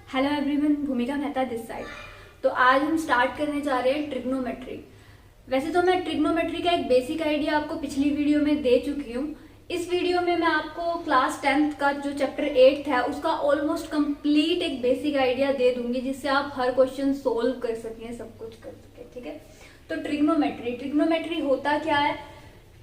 Hello everyone, भूमिका Mehta this side. तो आज हम स्टार्ट करने जा रहे हैं ट्रिग्नोमेट्री। वैसे तो मैं ट्रिग्नोमेट्री का एक बेसिक आइडिया आपको पिछली वीडियो में दे चुकी हूँ। इस वीडियो में मैं आपको क्लास 10th का जो चैप्टर 8 है उसका ऑलमोस्ट कंप्लीट एक बेसिक आइडिया दे दूंगी, जिससे आप हर क्वेश्चन सोल्व कर सकें, सब कुछ कर सकें। ठीक है, तो ट्रिग्नोमेट्री होता क्या है?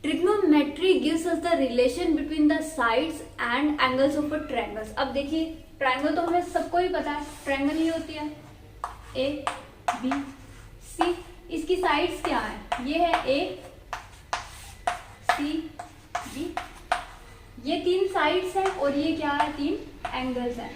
Trigonometry gives us the relation between the sides and angles of a triangles. अब देखिए, ट्रायंगल तो हमें सबको ही पता है, ट्रायंगल ही होती है ए बी सी। इसकी साइड्स क्या है? ये है ए सी बी, ये तीन साइड्स हैं और ये क्या है? तीन एंगल्स हैं।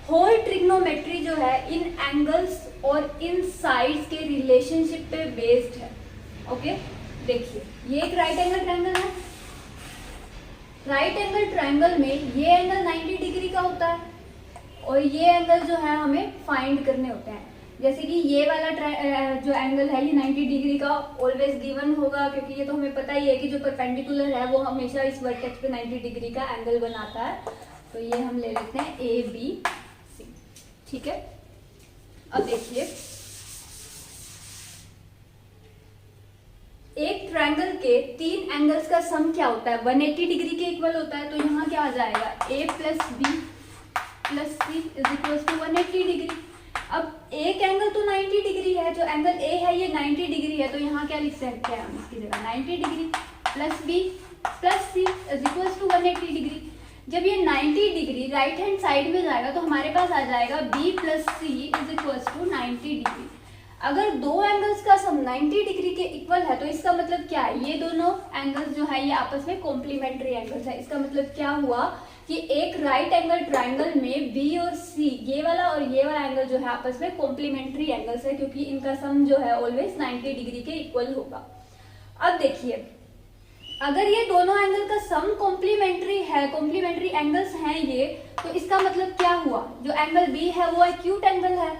होल ट्रिग्नोमेट्री जो है इन एंगल्स और इन साइड्स के रिलेशनशिप पे बेस्ड है। ओके, देखिए ये एक राइट एंगल ट्रायंगल है। राइट एंगल ट्रायंगल में ये एंगल 90 डिग्री का होता है और ये एंगल जो है हमें फाइंड करने होते हैं। जैसे कि ये वाला जो एंगल है ये 90 डिग्री का ऑलवेज गिवन होगा, क्योंकि ये तो हमें पता ही है कि जो परपेंडिकुलर है वो हमेशा इस वर्टेक्स पे 90 डिग्री का एंगल बनाता है। तो ये हम ले लेते हैं ए बी सी। ठीक है, अब देखिए एक ट्रायंगल के तीन एंगल्स का सम क्या होता है? 180 डिग्री के इक्वल होता है। तो यहाँ क्या आ जाएगा? A plus B plus C is equal to 180 degree. अब एक एंगल तो 90 डिग्री है, जो एंगल ए है ये 90 डिग्री है, तो यहाँ क्या लिख सकते हैं हम इसकी जगह? 90 degree plus B plus C is equal to 180 degree. जब ये 90 डिग्री राइट हैंड साइड में जाएगा तो हमारे पास आ जाएगा B plus C is equal to 90 degree. अगर दो एंगल्स का सम 90 डिग्री के इक्वल है तो इसका मतलब क्या है? ये दोनों एंगल्स जो है ये आपस में कॉम्प्लीमेंट्री एंगल्स है। इसका मतलब क्या हुआ कि एक राइट एंगल ट्रायंगल में बी और सी, ये वाला और ये वाला एंगल जो है आपस में कॉम्प्लीमेंट्री एंगल्स है, क्योंकि इनका सम जो है ऑलवेज 90 डिग्री के इक्वल होगा। अब देखिए, अगर ये दोनों एंगल का सम कॉम्प्लीमेंट्री है, कॉम्प्लीमेंट्री एंगल्स हैं ये, तो इसका मतलब क्या हुआ? जो एंगल बी है वो एक्यूट एंगल है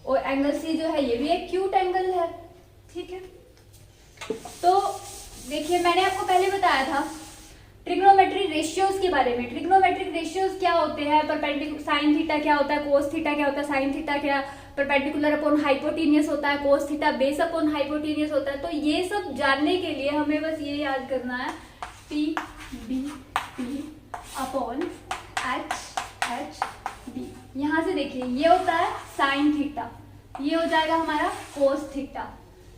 और एंगल सी जो है ये भी एक्यूट एंगल है। ठीक है, तो देखिए मैंने आपको पहले बताया था ट्रिग्नोमेट्री रेशियोज के बारे में। ट्रिग्नोमेट्रिक रेशियोज क्या होते हैं? परपेंडिकुलर साइन थीटा क्या होता है, कोस थीटा क्या होता है, साइन थीटा क्या परपेंडिकुलर अपॉन हाइपोटेनियस होता है, cos theta base upon hypotenuse होता है। तो ये सब जानने के लिए हमें बस ये याद करना है P B P upon H H B. यहाँ से देखिए ये होता है साइन थीटा, ये हो जाएगा हमारा कोस थीटा,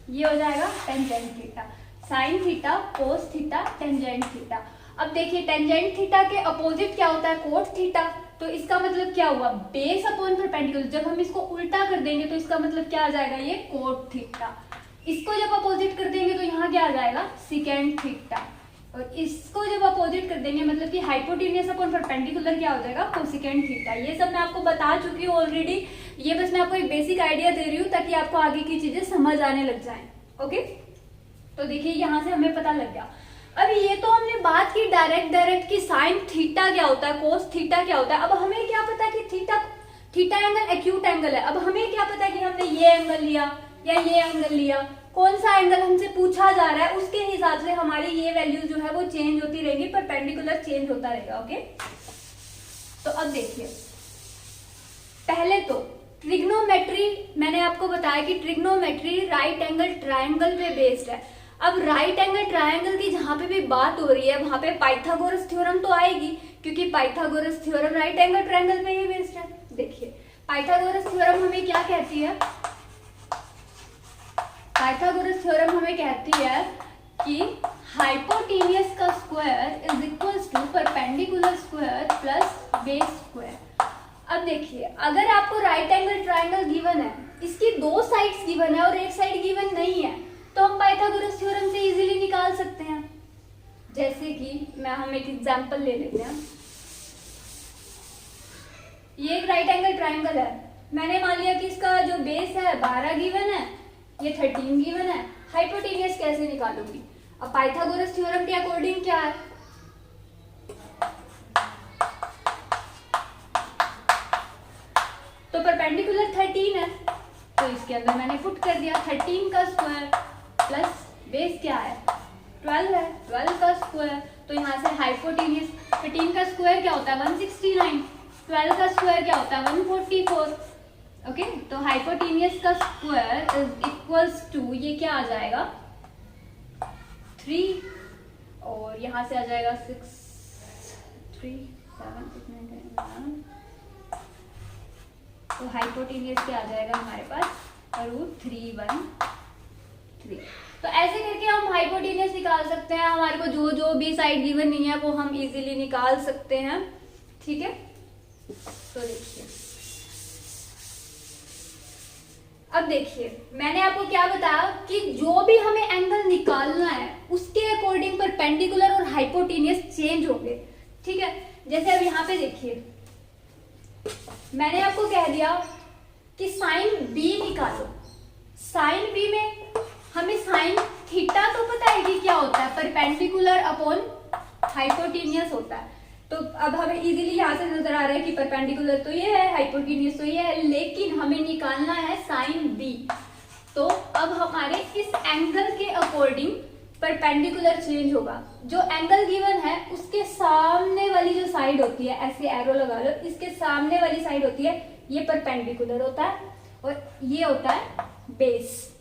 ये हो जाएगा tangent theta. Sine theta, cos theta, tangent theta. अब देखिए टेंजेंट थीटा के अपोजिट क्या होता है? Cot theta. तो इसका मतलब क्या हुआ? Base upon perpendicular. जब हम इसको उल्टा कर देंगे तो इसका मतलब क्या आ जाएगा? ये कोट थीटा। इसको जब अपोजिट कर देंगे तो यहाँ क्या आ जाएगा? Second theta. और इसको जब अपोजिट कर देंगे मतलब कि हाइपोटेनियस अपॉन परपेंडिकुलर क्या हो जाएगा? Cosecant theta. ये सब मैं आपको बता चुकी हूँ ऑलरेडी। ये बस मैं आपको एक बेसिक आइडिया दे रही हूँ ताकि आपको आगे की चीजें समझ आने लग जाए। ओके, तो देखिए यहाँ से हमें पता लग गया। अब ये तो हमने बात की डायरेक्ट कि साइन थीटा क्या होता है, कोस थीटा क्या होता है। अब हमें क्या पता कि थीटा एंगल एक्यूट एंगल है। अब हमें क्या पता कि हमने ये एंगल लिया या ये एंगल लिया, कौन सा एंगल हमसे पूछा जा रहा है उसके हिसाब से हमारी ये वैल्यू जो है वो चेंज होती रहेगी, परपेंडिकुलर चेंज होता रहेगा। ओके, तो अब देखिए पहले तो ट्रिग्नोमेट्री मैंने आपको बताया कि ट्रिग्नोमेट्री राइट एंगल ट्रायंगल पे बेस्ड है। अब राइट एंगल ट्रायंगल की जहां पे भी बात हो रही है वहां पे पाइथागोरस थ्योरम तो आएगी, क्योंकि Pythagoras theorem right angle triangle पे ही बेस्ड है। देखिए पाइथागोरस थ्योरम हमें क्या कहती है? पाइथागोरस थ्योरम हमें कहती है कि हाइपोटेनियस का square is equal to perpendicular square plus base square. अब देखिए अगर आपको राइट एंगल ट्रायंगल गिवन है, इसकी दो साइड्स गिवन है और एक साइड गिवन नहीं है, तो हम पाइथागोरस थ्योरम से इजीली निकाल सकते हैं। जैसे कि हम एक एग्जांपल ले लेते हैं। ये एक राइट एंगल ट्रायंगल है। मैंने मान लिया कि इसका जो बेस है 12 गिवन है, ये 13 गिवन है। हाइपोटेनियस कैसे निकालूंगी? अब पाइथागोरस थ्योरम के अकॉर्डिंग क्या है? तो परपेंडिकुलर 13 है, तो इसके अंदर मैंने पुट कर दिया 13 का स्क्वायर प्लस बेस क्या है? 12 है, 12 का स्क्वायर। तो यहाँ से हाइपोटेनियस 13 का स्क्वायर क्या होता है? 169, 12 का स्क्वायर क्या होता है? 144। ओके तो हाइपोटेनियस का स्क्वायर इज इक्वल्स टू, ये क्या आ जाएगा 3 और यहाँ से आ जाएगा 6 3 7 6 9 10 11। तो हाइपोटेनियस क्या आ जाएगा हमारे पास √313। तो ऐसे करके हम हाइपोटेनियस निकाल सकते हैं। हमारे को जो जो भी साइड गिवन नहीं है वो हम इजीली निकाल सकते हैं। ठीक है, तो देखिए अब देखिए मैंने आपको क्या बताया कि जो भी हमें एंगल निकालना है उसके अकॉर्डिंग परपेंडिकुलर और हाइपोटेनियस चेंज होंगे। ठीक है, जैसे अब यहाँ पे देखिए मैंने आपको कह दिया कि साइन बी निकालो। साइन बी में हमें साइन थीटा तो पता है कि क्या होता है, परपेंडिकुलर अपॉन हाइपोटेनियस होता है। तो अब हमें इजीली यहाँ से नजर आ रहा है कि परपेंडिकुलर तो ये है, हाइपोटेनियस तो ये है, लेकिन हमें निकालना है साइन बी। तो अब हमारे इस एंगल के अकॉर्डिंग परपेंडिकुलर चेंज होगा। जो एंगल गिवन है उसके सामने वाली जो साइड होती है, ऐसे एरो लगा लो, इसके सामने वाली साइड होती है ये परपेंडिकुलर होता है और ये होता है बेस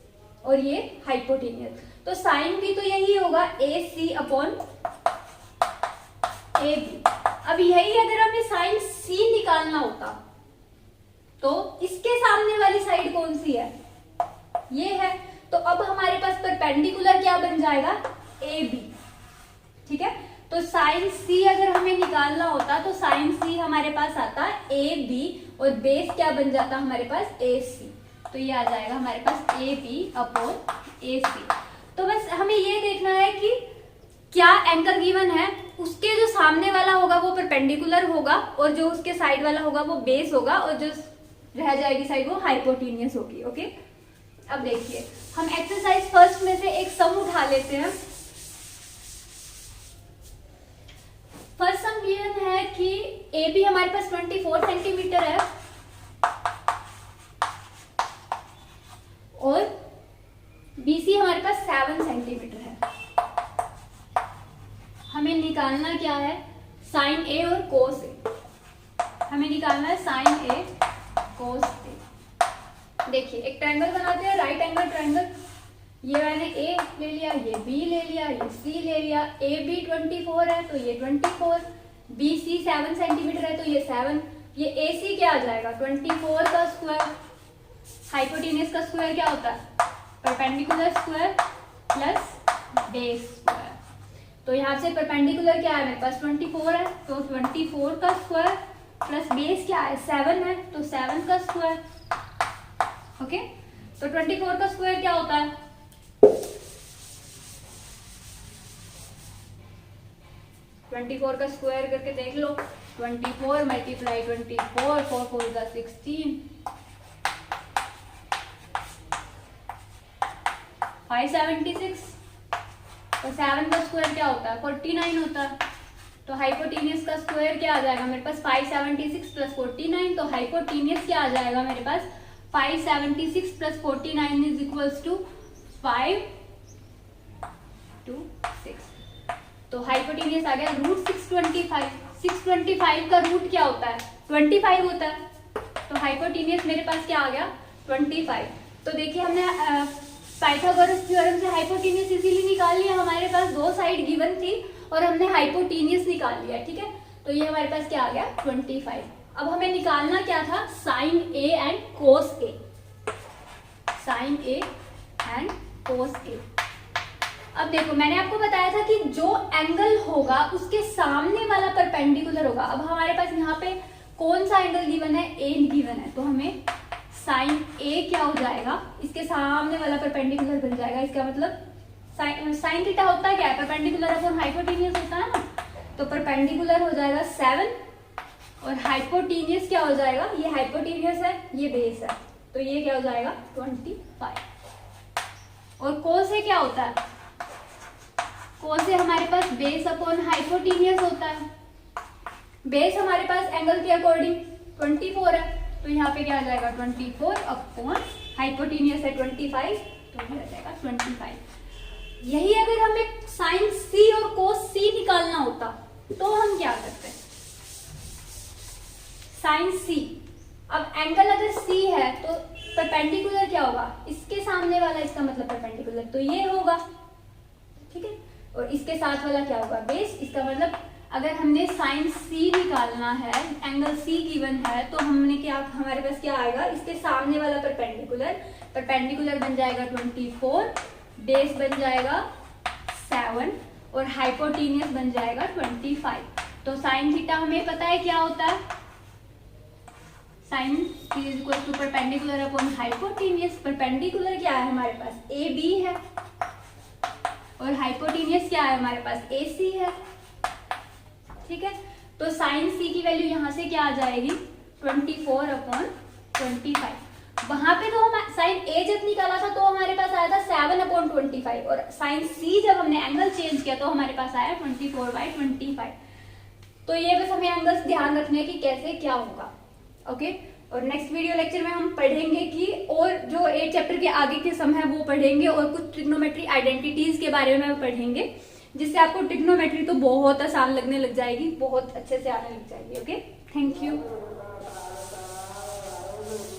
और ये हाइपोटेनियस। तो साइन बी तो यही होगा ए सी अपॉन ए बी। अब यही अगर हमें साइन सी निकालना होता तो इसके सामने वाली साइड कौन सी है, ये है। तो अब हमारे पास परपेंडिकुलर क्या बन जाएगा ए बी। ठीक है, तो साइन सी अगर हमें निकालना होता तो साइन सी हमारे पास आता ए बी और बेस क्या बन जाता हमारे पास ए सी। तो ये आ जाएगा हमारे पास ए बी अपॉन ए सी। तो बस हमें ये देखना है कि क्या एंगल गिवन है उसके जो सामने वाला होगा वो परपेंडिकुलर होगा और जो उसके साइड वाला होगा वो बेस होगा और जो रह जाएगी साइड वो हाइपोटेनियस होगी। ओके, अब देखिए हम एक्सरसाइज फर्स्ट में से एक सम उठा लेते हैं। फर्स्ट सम गिवन है कि ए बी हमारे पास 24 सेंटीमीटर है और बी सी हमारे पास 7 सेंटीमीटर है। हमें निकालना क्या है, साइन ए और कोस ए। हमें निकालना है साइन ए कोस ए। देखिए एक ट्रायंगल बनाते हैं, राइट एंगल ट्रायंगल। ये मैंने ए ले लिया, ये बी ले लिया, ये सी ले लिया। ए बी 24 है तो ये 24, बी सी 7 सेंटीमीटर है तो ये 7। ये ए सी क्या आ जाएगा 24 का स्क्वायर। हाइपोटेनियस का स्क्वायर क्या होता है perpendicular square plus base square. तो यहाँ से परपेंडिकुलर क्या है मेरे पास 24 है तो 24 का स्क्वायर प्लस बेस क्या है 7 है तो 7 का स्क्वायर। ओके, तो 24 का स्क्वायर क्या होता है 24 का स्क्वायर करके देख लो। 24 मल्टीप्लाई 24 4 4 का 16 576। तो 7 का स्क्वायर क्या होता है 49 होता है। तो हाइपोटेनियस का स्क्वायर क्या आ जाएगा मेरे पास 576 प्लस 49। तो हाइपोटेनियस क्या आ जाएगा मेरे पास 576 प्लस 49 इज इक्वल्स टू 526। तो हाइपोटेनियस आ गया √625। 625 का रूट क्या होता है 25 होता है। तो हाइपोटेनियस मेरे पास क्या आ गया 25। तो देखिए हमने पाइथागोरस थ्योरम से हाइपोटेनियस इजीली निकाल लिया। हमारे पास दो साइड गिवन थी और हमने हाइपोटेनियस निकाल लिया। ठीक है, तो ये हमारे पास क्या आ गया 25। अब हमें निकालना क्या था sine A and cos A. Sine A and cos A. अब देखो मैंने आपको बताया था कि जो एंगल होगा उसके सामने वाला परपेंडिकुलर होगा। अब हमारे पास यहाँ पे कौन सा एंगल गिवन है ए गिवन है। तो हमें साइन ए क्या हो जाएगा इसके सामने वाला परपेंडिकुलर बन जाएगा। इसका मतलब साइन थीटा होता है क्या है परपेंडिकुलर अपॉन हाइपोटेनियस होता है ना। तो परपेंडिकुलर हो जाएगा 7 और हाइपोटेनियस क्या हो जाएगा ये हाइपोटेनियस है ये बेस है तो ये क्या हो जाएगा 25। और कोस से क्या होता है कोस से हमारे पास बेस अपॉन हाइपोटेनियस होता है। बेस हमारे पास एंगल के अकॉर्डिंग 24 है तो यहाँ पे क्या आ जाएगा 24 अपॉन हाइपोटेनियस है 25 तो ये आ जाएगा 25। यही अगर हमें साइन सी और कोस सी निकालना होता तो हम क्या करते हैं साइन सी अब एंगल अगर सी है तो परपेंडिकुलर क्या होगा, इसके सामने वाला, इसका मतलब परपेंडिकुलर तो ये होगा, ठीक है। और इसके साथ वाला क्या होगा, बेस। इसका मतलब अगर हमने साइन सी निकालना है, एंगल सी गिवन है, तो हमने क्या, हमारे पास क्या आएगा, इसके सामने वाला परपेंडिकुलर बन जाएगा 24, बेस बन जाएगा 7 और हाइपोटेनियस बन जाएगा 25। तो साइन थीटा हमें पता है क्या होता है, sine is equal to perpendicular upon hypotenuse. Perpendicular क्या है हमारे पास, ए बी है, और हाइपोटेनियस क्या है हमारे पास, ए सी है, ठीक है। तो साइन सी की वैल्यू यहां से क्या आ जाएगी, 24 अपॉन 25। वहां पे तो हम साइन ए जब निकाला था तो हमारे पास आया था 7 अपॉन 25, और साइन सी जब हमने एंगल चेंज किया तो हमारे पास आया 24/25। तो ये बस हमें एंगल्स ध्यान रखने की कैसे क्या होगा, ओके। और नेक्स्ट वीडियो लेक्चर में हम पढ़ेंगे कि और जो 8 चैप्टर के आगे के सम है वो पढ़ेंगे, और कुछ ट्रिग्नोमेट्री आइडेंटिटीज के बारे में पढ़ेंगे, जिससे आपको ट्रिग्नोमेट्री तो बहुत आसान लगने लग जाएगी, बहुत अच्छे से आने लग जाएगी, ओके। Thank you.